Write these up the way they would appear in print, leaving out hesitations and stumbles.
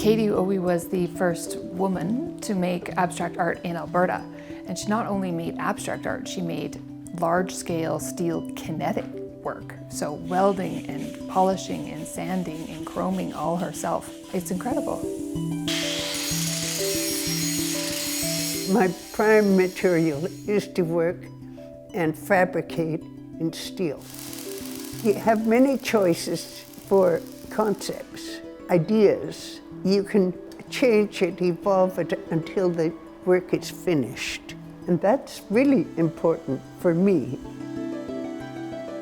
KatieOhe was the first woman to make abstract art in Alberta. And she not only made abstract art, she made large-scale steel kinetic work. So welding and polishing and sanding and chroming all herself. It's incredible. My prime material is to work and fabricate in steel. You have many choices for concepts, ideas. You can change it, evolve it until the work is finished. And that's really important for me.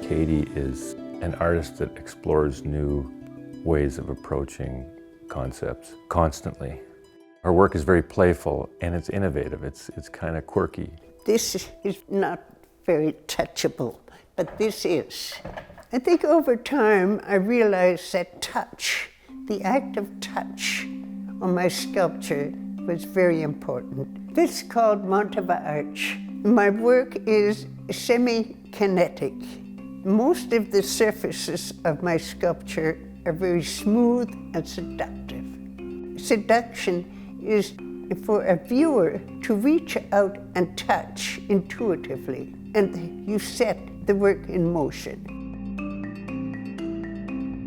Katie is an artist that explores new ways of approaching concepts constantly. Her work is very playful and it's innovative. It's kind of quirky. This is not very touchable, but this is. I think over time I realized that touch, the act of touch on my sculpture was very important. This is called Montava Arch. My work is semi-kinetic. Most of the surfaces of my sculpture are very smooth and seductive. Seduction is for a viewer to reach out and touch intuitively, and you set the work in motion.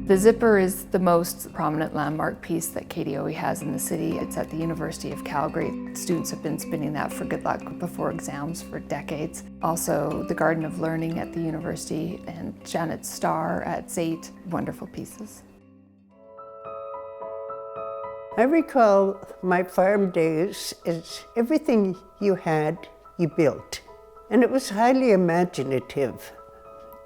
The zipper is the most prominent landmark piece that KatieOhe has in the city. It's at the University of Calgary. Students have been spinning that for good luck before exams for decades. Also, the Garden of Learning at the university and Janet's Star at SAIT, wonderful pieces. I recall my farm days as everything you had, you built. And it was highly imaginative.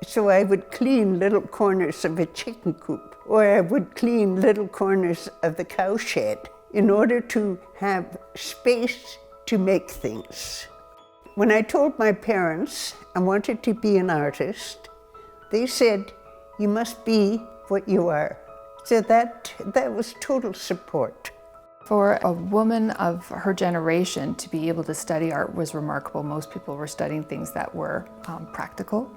So I would clean little corners of a chicken coop, or I would clean little corners of the cow shed in order to have space to make things. When I told my parents I wanted to be an artist, they said, "You must be what you are." So that was total support. For a woman of her generation to be able to study art was remarkable. Most people were studying things that were practical,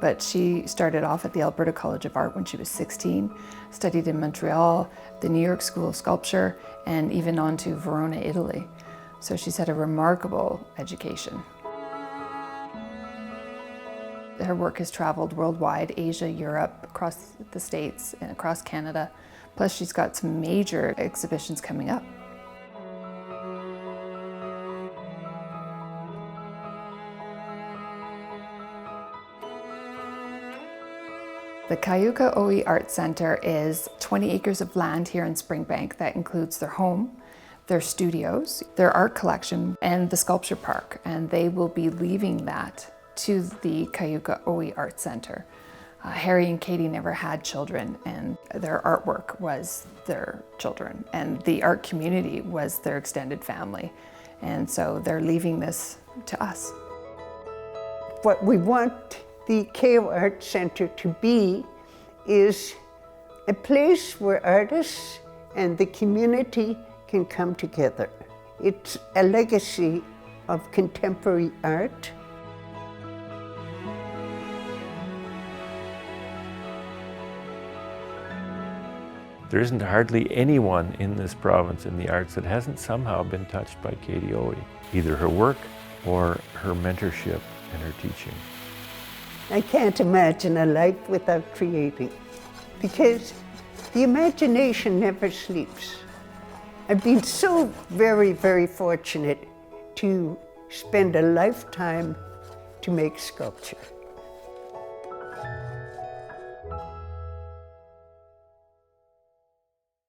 but she started off at the Alberta College of Art when she was 16, studied in Montreal, the New York School of Sculpture, and even on to Verona, Italy. So she's had a remarkable education. Her work has traveled worldwide, Asia, Europe, across the States, and across Canada. Plus she's got some major exhibitions coming up. The KatieOhe Art Center is 20 acres of land here in Springbank that includes their home, their studios, their art collection, and the sculpture park. And they will be leaving that to the KatieOhe Art Center. Harry and Katie never had children, and their artwork was their children, and the art community was their extended family. And so they're leaving this to us. What we want the KatieOhe Art Center to be is a place where artists and the community can come together. It's a legacy of contemporary art. There isn't hardly anyone in this province in the arts that hasn't somehow been touched by KatieOhe, either her work or her mentorship and her teaching. I can't imagine a life without creating, because the imagination never sleeps. I've been so very, very fortunate to spend a lifetime to make sculpture.